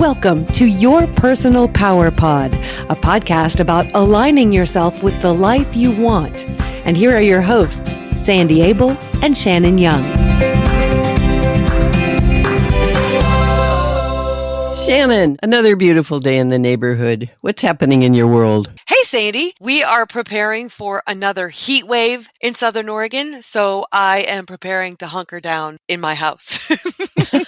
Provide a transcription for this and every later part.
Welcome to Your Personal Power Pod, a podcast about aligning yourself with the life you want. And here are your hosts, Sandy Abel and Shannon Young. Shannon, another beautiful day in the neighborhood. What's happening in your world? Hey, Sandy. We are preparing for another heat wave in Southern Oregon, so I am preparing to hunker down in my house.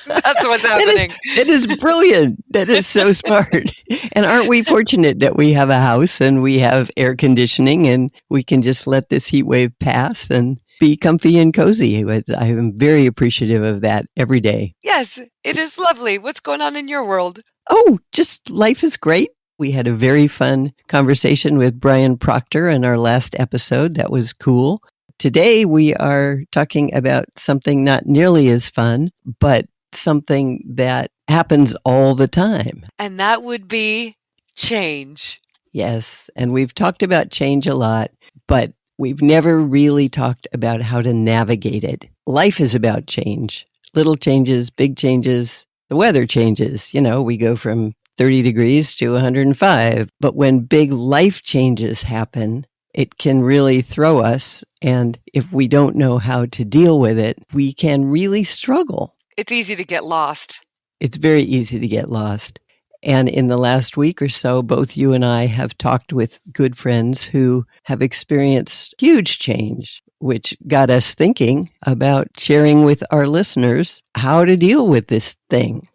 That's what's happening. That is brilliant. That is so smart. And aren't we fortunate that we have a house and we have air conditioning and we can just let this heat wave pass and be comfy and cozy. I am very appreciative of that every day. Yes, it is lovely. What's going on in your world? Oh, just life is great. We had a very fun conversation with Brian Proctor in our last episode. That was cool. Today we are talking about something not nearly as fun, but something that happens all the time. And that would be change. Yes, and we've talked about change a lot, but we've never really talked about how to navigate it. Life is about change. Little changes, big changes, the weather changes. You know, we go from 30 degrees to 105. But when big life changes happen, it can really throw us. And if we don't know how to deal with it, we can really struggle. It's easy to get lost. It's very easy to get lost. And in the last week or so, both you and I have talked with good friends who have experienced huge change, which got us thinking about sharing with our listeners how to deal with this thing.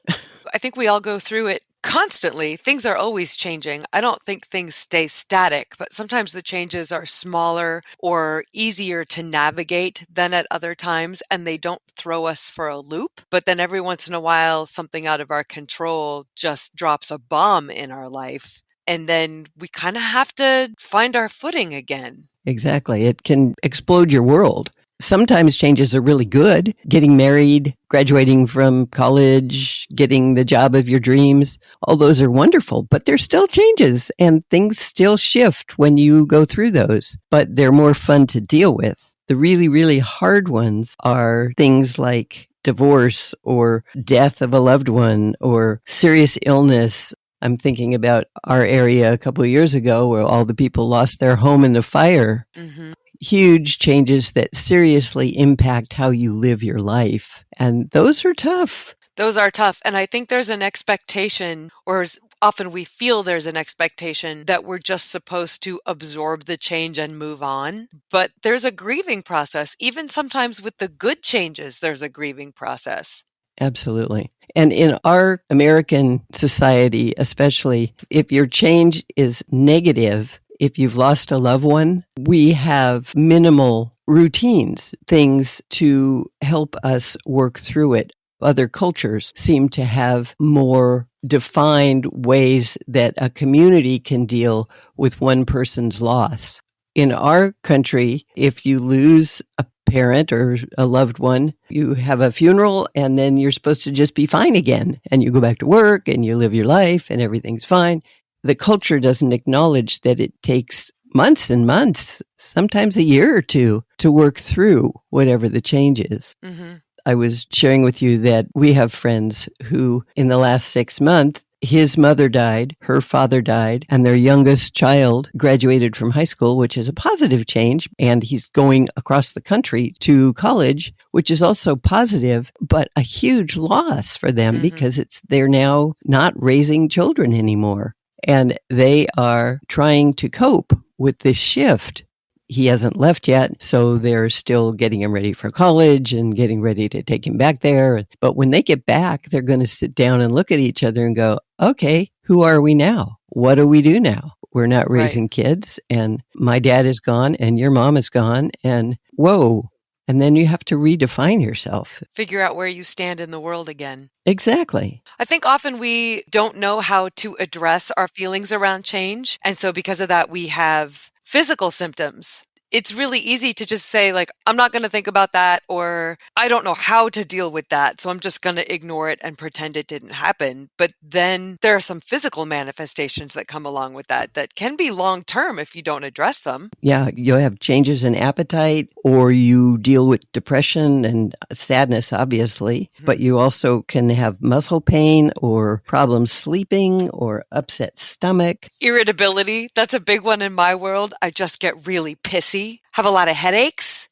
I think we all go through it constantly. Things are always changing. I don't think things stay static, but sometimes the changes are smaller or easier to navigate than at other times, and they don't throw us for a loop. But then every once in a while, something out of our control just drops a bomb in our life. And then we kind of have to find our footing again. Exactly. It can explode your world. Sometimes changes are really good. Getting married, graduating from college, getting the job of your dreams, all those are wonderful, but they're still changes and things still shift when you go through those, but they're more fun to deal with. The really, really hard ones are things like divorce or death of a loved one or serious illness. I'm thinking about our area a couple of years ago where all the people lost their home in the fire. Mm-hmm. Huge changes that seriously impact how you live your life. And those are tough. Those are tough. And I think there's an expectation, or often we feel there's an expectation that we're just supposed to absorb the change and move on. But there's a grieving process. Even sometimes with the good changes, there's a grieving process. Absolutely. And in our American society, especially, if your change is negative, if you've lost a loved one, we have minimal routines, things to help us work through it. Other cultures seem to have more defined ways that a community can deal with one person's loss. In our country, if you lose a parent or a loved one, you have a funeral and then you're supposed to just be fine again. And you go back to work and you live your life and everything's fine. The culture doesn't acknowledge that it takes months and months, sometimes a year or two, to work through whatever the change is. Mm-hmm. I was sharing with you that we have friends who, in the last 6 months, his mother died, her father died, and their youngest child graduated from high school, which is a positive change. And he's going across the country to college, which is also positive, but a huge loss for them because they're now not raising children anymore. And they are trying to cope with this shift. He hasn't left yet, so they're still getting him ready for college and getting ready to take him back there. But when they get back, they're going to sit down and look at each other and go, okay, who are we now? What do we do now? We're not raising kids, and my dad is gone, and your mom is gone, and whoa. And then you have to redefine yourself. Figure out where you stand in the world again. Exactly. I think often we don't know how to address our feelings around change. And so because of that, we have physical symptoms. It's really easy to just say, like, I'm not going to think about that, or I don't know how to deal with that, so I'm just going to ignore it and pretend it didn't happen. But then there are some physical manifestations that come along with that can be long term if you don't address them. Yeah, you'll have changes in appetite, or you deal with depression and sadness, obviously, but you also can have muscle pain or problems sleeping or upset stomach. Irritability, that's a big one in my world. I just get really pissy, have a lot of headaches.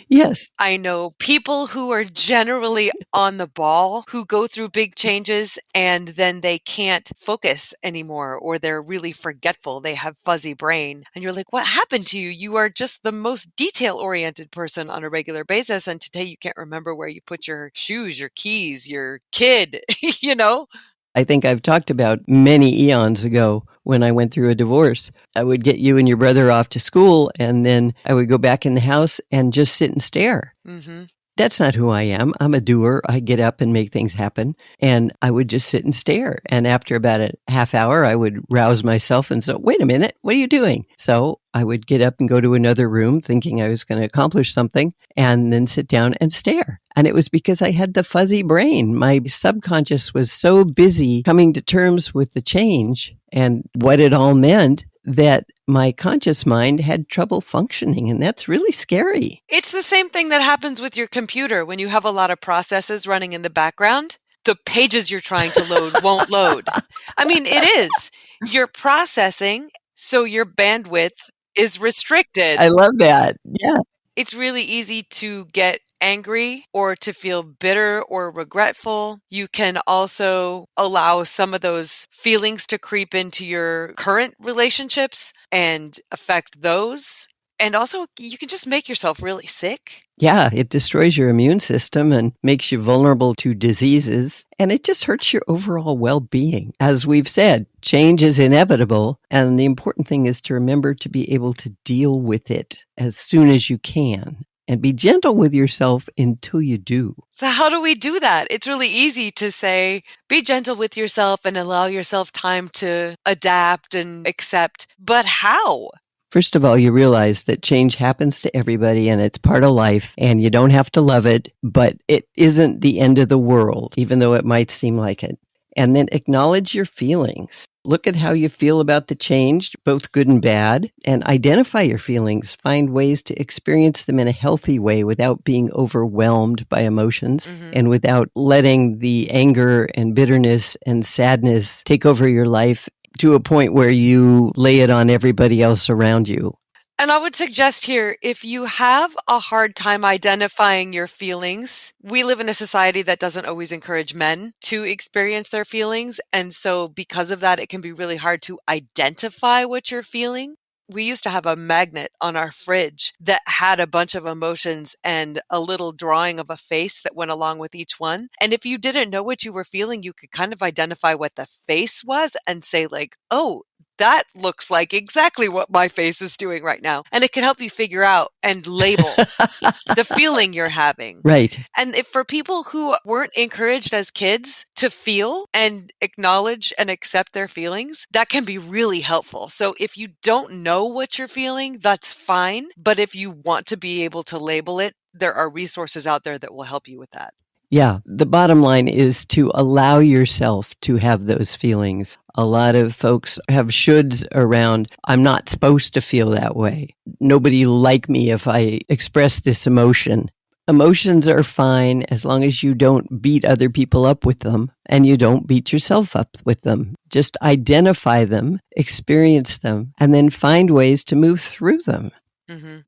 Yes. I know people who are generally on the ball, who go through big changes and then they can't focus anymore, or they're really forgetful. They have fuzzy brain. And you're like, what happened to you? You are just the most detail-oriented person on a regular basis. And today you can't remember where you put your shoes, your keys, your kid, you know? I think I've talked about many eons ago when I went through a divorce. I would get you and your brother off to school, and then I would go back in the house and just sit and stare. Mm-hmm. That's not who I am. I'm a doer. I get up and make things happen. And I would just sit and stare. And after about a half hour, I would rouse myself and say, wait a minute, what are you doing? So I would get up and go to another room thinking I was going to accomplish something and then sit down and stare. And it was because I had the fuzzy brain. My subconscious was so busy coming to terms with the change and what it all meant that my conscious mind had trouble functioning. And that's really scary. It's the same thing that happens with your computer when you have a lot of processes running in the background. The pages you're trying to load won't load. I mean, it is. You're processing, so your bandwidth is restricted. I love that. Yeah. It's really easy to get angry or to feel bitter or regretful. You can also allow some of those feelings to creep into your current relationships and affect those. And also, you can just make yourself really sick. Yeah, it destroys your immune system and makes you vulnerable to diseases, and it just hurts your overall well-being. As we've said, change is inevitable, and the important thing is to remember to be able to deal with it as soon as you can. And be gentle with yourself until you do. So how do we do that? It's really easy to say, be gentle with yourself and allow yourself time to adapt and accept. But how? First of all, you realize that change happens to everybody and it's part of life and you don't have to love it, but it isn't the end of the world, even though it might seem like it. And then acknowledge your feelings. Look at how you feel about the change, both good and bad, and identify your feelings. Find ways to experience them in a healthy way without being overwhelmed by emotions and without letting the anger and bitterness and sadness take over your life to a point where you lay it on everybody else around you. And I would suggest here, if you have a hard time identifying your feelings, we live in a society that doesn't always encourage men to experience their feelings. And so because of that, it can be really hard to identify what you're feeling. We used to have a magnet on our fridge that had a bunch of emotions and a little drawing of a face that went along with each one. And if you didn't know what you were feeling, you could kind of identify what the face was and say like, oh, that looks like exactly what my face is doing right now. And it can help you figure out and label the feeling you're having. Right. And if for people who weren't encouraged as kids to feel and acknowledge and accept their feelings, that can be really helpful. So if you don't know what you're feeling, that's fine. But if you want to be able to label it, there are resources out there that will help you with that. Yeah, the bottom line is to allow yourself to have those feelings. A lot of folks have shoulds around, I'm not supposed to feel that way. Nobody like me if I express this emotion. Emotions are fine as long as you don't beat other people up with them and you don't beat yourself up with them. Just identify them, experience them, and then find ways to move through them.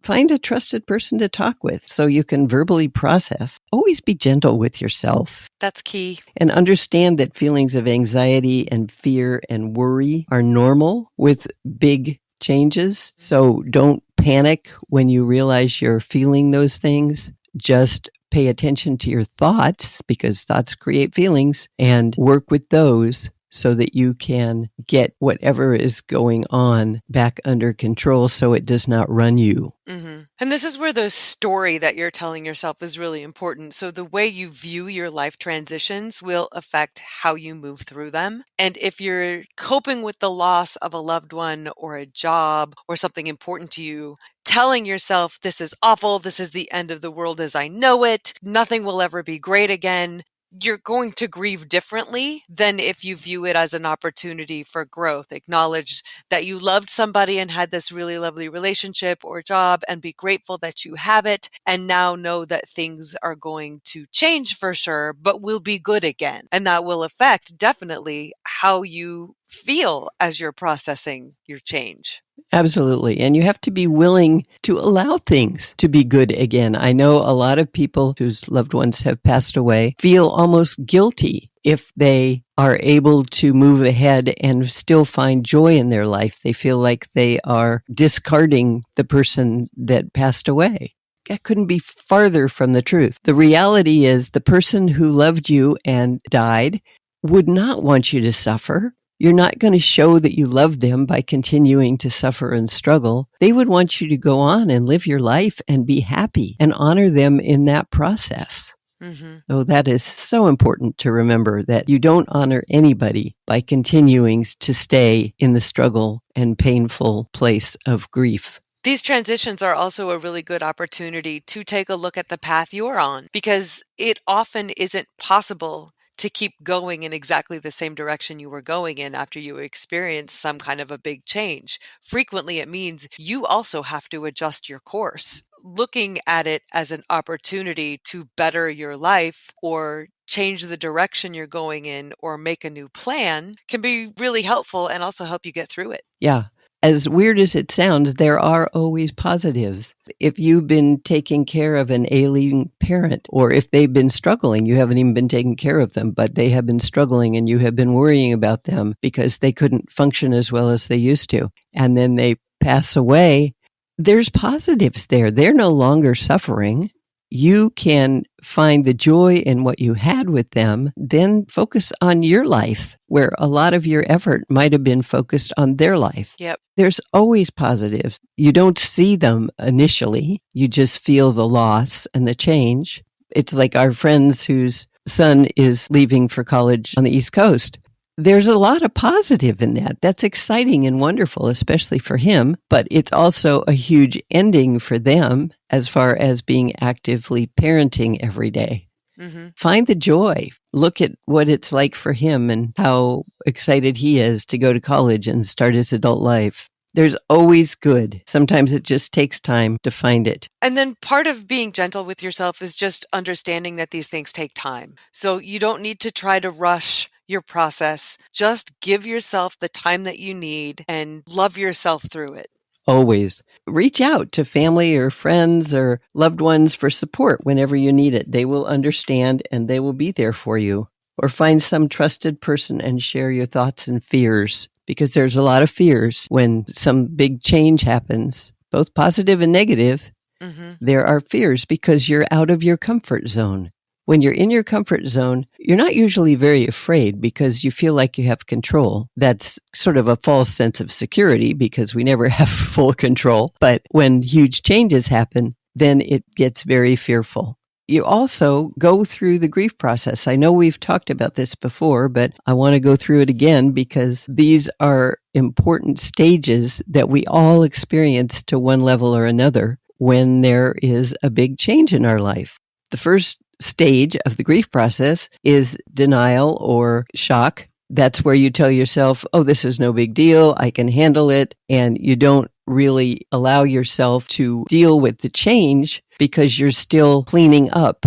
Find a trusted person to talk with so you can verbally process. Always be gentle with yourself. That's key. And understand that feelings of anxiety and fear and worry are normal with big changes. So don't panic when you realize you're feeling those things. Just pay attention to your thoughts because thoughts create feelings and work with those so that you can get whatever is going on back under control so it does not run you. And this is where the story that you're telling yourself is really important. So the way you view your life transitions will affect how you move through them. And if you're coping with the loss of a loved one or a job or something important to you, telling yourself, this is awful, this is the end of the world as I know it, nothing will ever be great again, you're going to grieve differently than if you view it as an opportunity for growth. Acknowledge that you loved somebody and had this really lovely relationship or job and be grateful that you have it. And now know that things are going to change for sure, but will be good again. And that will affect definitely how you feel as you're processing your change. Absolutely. And you have to be willing to allow things to be good again. I know a lot of people whose loved ones have passed away feel almost guilty if they are able to move ahead and still find joy in their life. They feel like they are discarding the person that passed away. That couldn't be farther from the truth. The reality is the person who loved you and died would not want you to suffer. You're not going to show that you love them by continuing to suffer and struggle. They would want you to go on and live your life and be happy and honor them in that process. So that is so important to remember, that you don't honor anybody by continuing to stay in the struggle and painful place of grief. These transitions are also a really good opportunity to take a look at the path you're on, because it often isn't possible to keep going in exactly the same direction you were going in after you experience some kind of a big change. Frequently, it means you also have to adjust your course. Looking at it as an opportunity to better your life or change the direction you're going in or make a new plan can be really helpful and also help you get through it. Yeah. As weird as it sounds, there are always positives. If you've been taking care of an ailing parent, or if they've been struggling, you haven't even been taking care of them, but they have been struggling and you have been worrying about them because they couldn't function as well as they used to, and then they pass away, there's positives there. They're no longer suffering. You can find the joy in what you had with them, then focus on your life, where a lot of your effort might have been focused on their life. Yep. There's always positives. You don't see them initially. You just feel the loss and the change. It's like our friends whose son is leaving for college on the East Coast. There's a lot of positive in that. That's exciting and wonderful, especially for him, but it's also a huge ending for them as far as being actively parenting every day. Find the joy. Look at what it's like for him and how excited he is to go to college and start his adult life. There's always good. Sometimes it just takes time to find it. And then part of being gentle with yourself is just understanding that these things take time. So you don't need to try to rush your process. Just give yourself the time that you need and love yourself through it. Always. Reach out to family or friends or loved ones for support whenever you need it. They will understand and they will be there for you. Or find some trusted person and share your thoughts and fears, because there's a lot of fears when some big change happens, both positive and negative. There are fears because you're out of your comfort zone. When you're in your comfort zone, you're not usually very afraid because you feel like you have control. That's sort of a false sense of security because we never have full control. But when huge changes happen, then it gets very fearful. You also go through the grief process. I know we've talked about this before, but I want to go through it again because these are important stages that we all experience to one level or another when there is a big change in our life. The first stage of the grief process is denial or shock. That's where you tell yourself, oh, this is no big deal. I can handle it. And you don't really allow yourself to deal with the change because you're still cleaning up.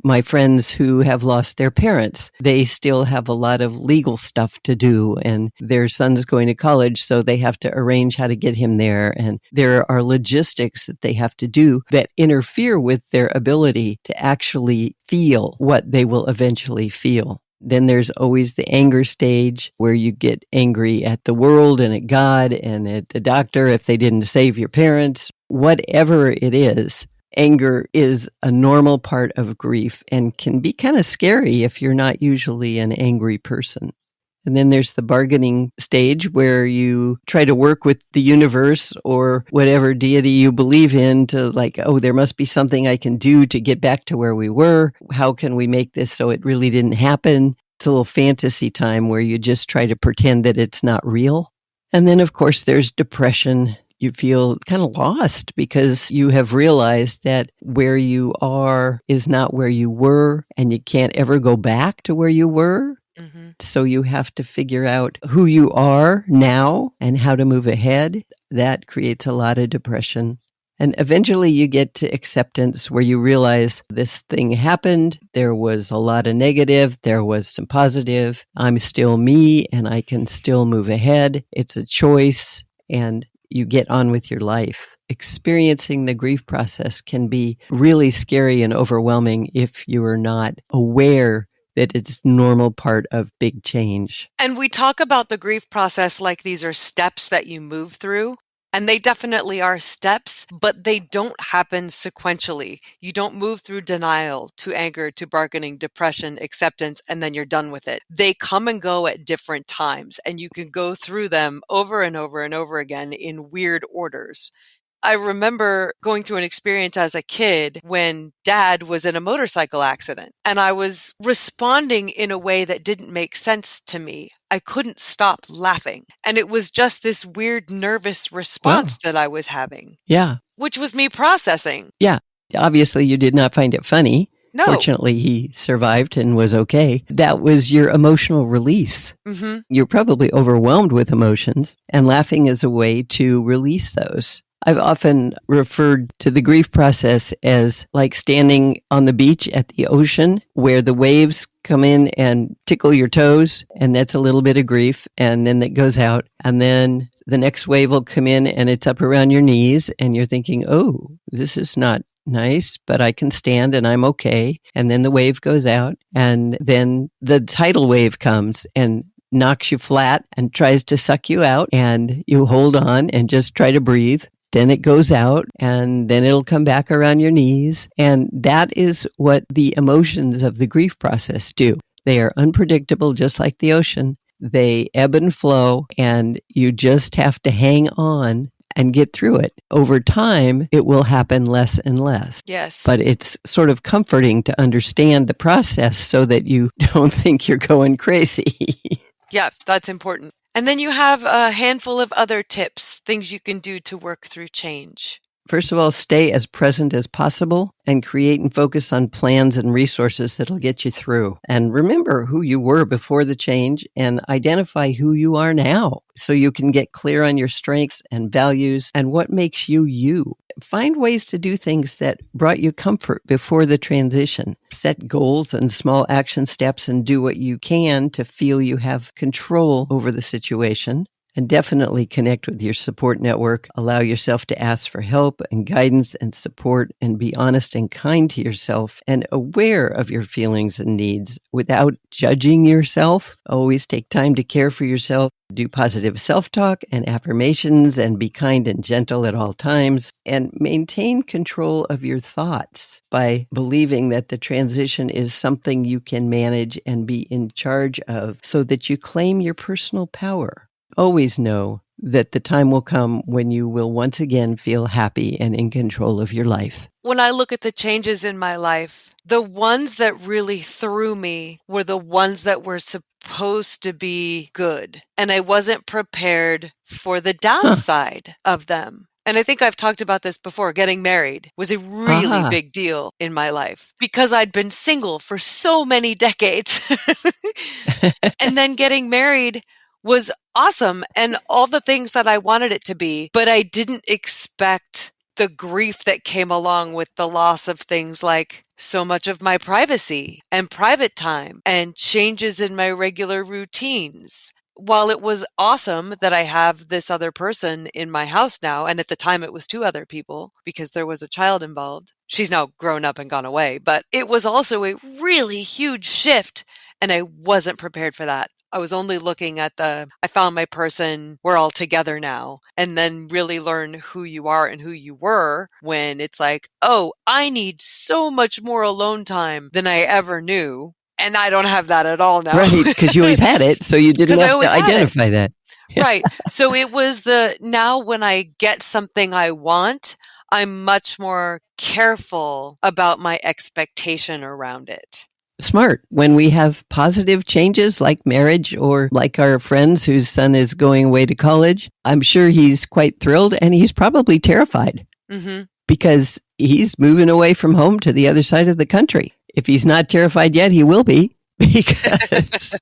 My friends who have lost their parents, they still have a lot of legal stuff to do, and their son's going to college, so they have to arrange how to get him there. And there are logistics that they have to do that interfere with their ability to actually feel what they will eventually feel. Then there's always the anger stage where you get angry at the world and at God and at the doctor if they didn't save your parents. Whatever it is, anger is a normal part of grief and can be kind of scary if you're not usually an angry person. And then there's the bargaining stage where you try to work with the universe or whatever deity you believe in to like, oh, there must be something I can do to get back to where we were. How can we make this so it really didn't happen? It's a little fantasy time where you just try to pretend that it's not real. And then, of course, there's depression. You feel kind of lost because you have realized that where you are is not where you were, and you can't ever go back to where you were. Mm-hmm. So you have to figure out who you are now and how to move ahead. That creates a lot of depression. And eventually you get to acceptance where you realize this thing happened. There was a lot of negative. There was some positive. I'm still me and I can still move ahead. It's a choice and you get on with your life. Experiencing the grief process can be really scary and overwhelming if you are not aware that it's a normal part of big change. And we talk about the grief process like these are steps that you move through. And they definitely are steps, but they don't happen sequentially. You don't move through denial to anger to bargaining, depression, acceptance, and then you're done with it. They come and go at different times, and you can go through them over and over and over again in weird orders. I remember going through an experience as a kid when Dad was in a motorcycle accident and I was responding in a way that didn't make sense to me. I couldn't stop laughing. And it was just this weird nervous response that I was having. Yeah. Which was me processing. Yeah. Obviously, you did not find it funny. No. Fortunately, he survived and was okay. That was your emotional release. Mm-hmm. You're probably overwhelmed with emotions, and laughing is a way to release those. I've often referred to the grief process as like standing on the beach at the ocean where the waves come in and tickle your toes, and that's a little bit of grief, and then it goes out, and then the next wave will come in and it's up around your knees, and you're thinking, oh, this is not nice, but I can stand and I'm okay. And then the wave goes out, and then the tidal wave comes and knocks you flat and tries to suck you out, and you hold on and just try to breathe. Then it goes out, and then it'll come back around your knees. And that is what the emotions of the grief process do. They are unpredictable, just like the ocean. They ebb and flow, and you just have to hang on and get through it. Over time, it will happen less and less. Yes. But it's sort of comforting to understand the process so that you don't think you're going crazy. Yeah, that's important. And then you have a handful of other tips, things you can do to work through change. First of all, stay as present as possible and create and focus on plans and resources that'll get you through. And remember who you were before the change and identify who you are now so you can get clear on your strengths and values and what makes you you. Find ways to do things that brought you comfort before the transition. Set goals and small action steps and do what you can to feel you have control over the situation. And definitely connect with your support network. Allow yourself to ask for help and guidance and support, and be honest and kind to yourself and aware of your feelings and needs without judging yourself. Always take time to care for yourself. Do positive self-talk and affirmations and be kind and gentle at all times. And maintain control of your thoughts by believing that the transition is something you can manage and be in charge of so that you claim your personal power. Always know that the time will come when you will once again feel happy and in control of your life. When I look at the changes in my life, the ones that really threw me were the ones that were supposed to be good. And I wasn't prepared for the downside of them. And I think I've talked about this before. Getting married was a really big deal in my life because I'd been single for so many decades. And then getting married was awesome and all the things that I wanted it to be, but I didn't expect the grief that came along with the loss of things like so much of my privacy and private time and changes in my regular routines. While it was awesome that I have this other person in my house now, and at the time it was two other people because there was a child involved. She's now grown up and gone away, but it was also a really huge shift and I wasn't prepared for that. I was only looking at I found my person, we're all together now, and then really learn who you are and who you were when it's like, oh, I need so much more alone time than I ever knew. And I don't have that at all now. Right, because you always had it, so you didn't have to identify that. Right. So it was now when I get something I want, I'm much more careful about my expectation around it. Smart. When we have positive changes like marriage or like our friends whose son is going away to college, I'm sure he's quite thrilled and he's probably terrified because he's moving away from home to the other side of the country. If he's not terrified yet, he will be because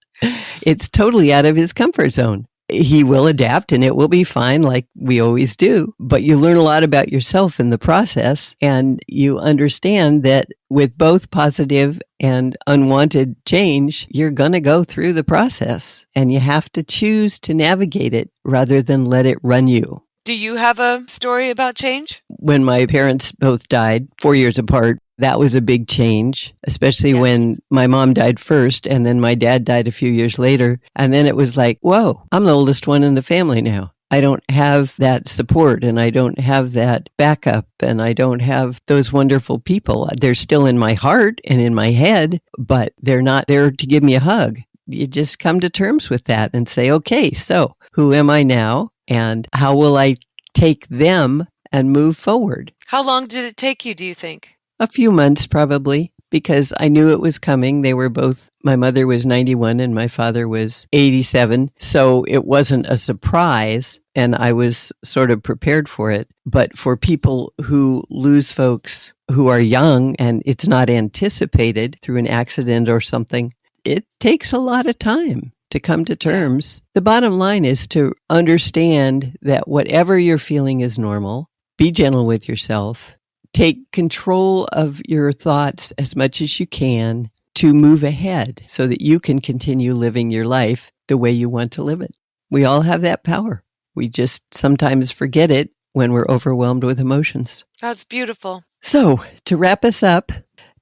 it's totally out of his comfort zone. He will adapt and it will be fine like we always do. But you learn a lot about yourself in the process, and you understand that with both positive and unwanted change, you're going to go through the process and you have to choose to navigate it rather than let it run you. Do you have a story about change? When my parents both died 4 years apart, that was a big change, especially when my mom died first and then my dad died a few years later. And then it was like, whoa, I'm the oldest one in the family now. I don't have that support and I don't have that backup and I don't have those wonderful people. They're still in my heart and in my head, but they're not there to give me a hug. You just come to terms with that and say, okay, so who am I now and how will I take them and move forward? How long did it take you, do you think? A few months probably, because I knew it was coming. They were both, my mother was 91 and my father was 87. So it wasn't a surprise and I was sort of prepared for it. But for people who lose folks who are young and it's not anticipated through an accident or something, it takes a lot of time to come to terms. The bottom line is to understand that whatever you're feeling is normal. Be gentle with yourself. Take control of your thoughts as much as you can to move ahead so that you can continue living your life the way you want to live it. We all have that power. We just sometimes forget it when we're overwhelmed with emotions. That's beautiful. So, to wrap us up,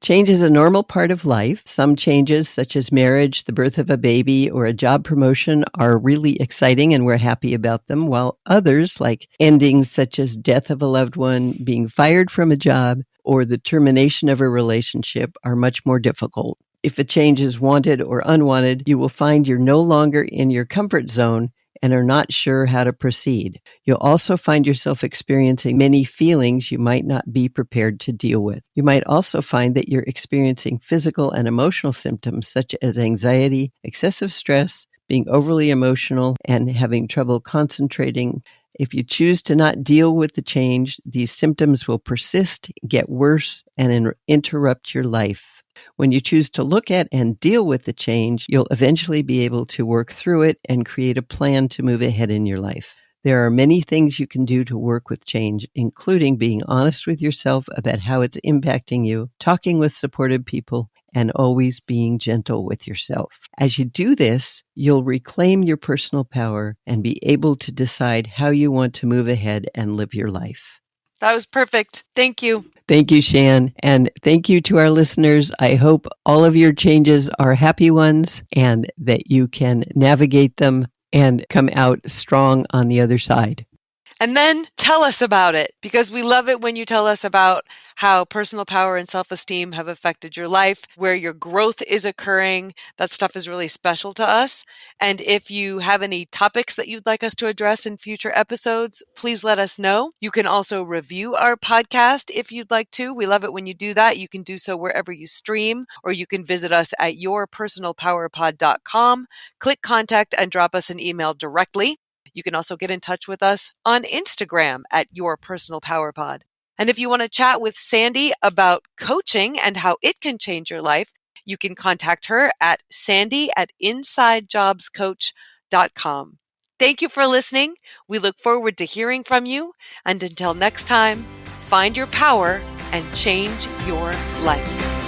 change is a normal part of life. Some changes, such as marriage, the birth of a baby, or a job promotion, are really exciting and we're happy about them, while others, like endings such as death of a loved one, being fired from a job, or the termination of a relationship, are much more difficult. If a change is wanted or unwanted, you will find you're no longer in your comfort zone and are not sure how to proceed. You'll also find yourself experiencing many feelings you might not be prepared to deal with. You might also find that you're experiencing physical and emotional symptoms such as anxiety, excessive stress, being overly emotional, and having trouble concentrating. If you choose to not deal with the change, these symptoms will persist, get worse, and interrupt your life. When you choose to look at and deal with the change, you'll eventually be able to work through it and create a plan to move ahead in your life. There are many things you can do to work with change, including being honest with yourself about how it's impacting you, talking with supportive people, and always being gentle with yourself. As you do this, you'll reclaim your personal power and be able to decide how you want to move ahead and live your life. That was perfect. Thank you. Thank you, Shan. And thank you to our listeners. I hope all of your changes are happy ones and that you can navigate them and come out strong on the other side. And then tell us about it, because we love it when you tell us about how personal power and self-esteem have affected your life, where your growth is occurring. That stuff is really special to us. And if you have any topics that you'd like us to address in future episodes, please let us know. You can also review our podcast if you'd like to. We love it when you do that. You can do so wherever you stream, or you can visit us at yourpersonalpowerpod.com. Click contact and drop us an email directly. You can also get in touch with us on Instagram at Your Personal Power Pod. And if you want to chat with Sandy about coaching and how it can change your life, you can contact her at sandy@insidejobscoach.com. Thank you for listening. We look forward to hearing from you. And until next time, find your power and change your life.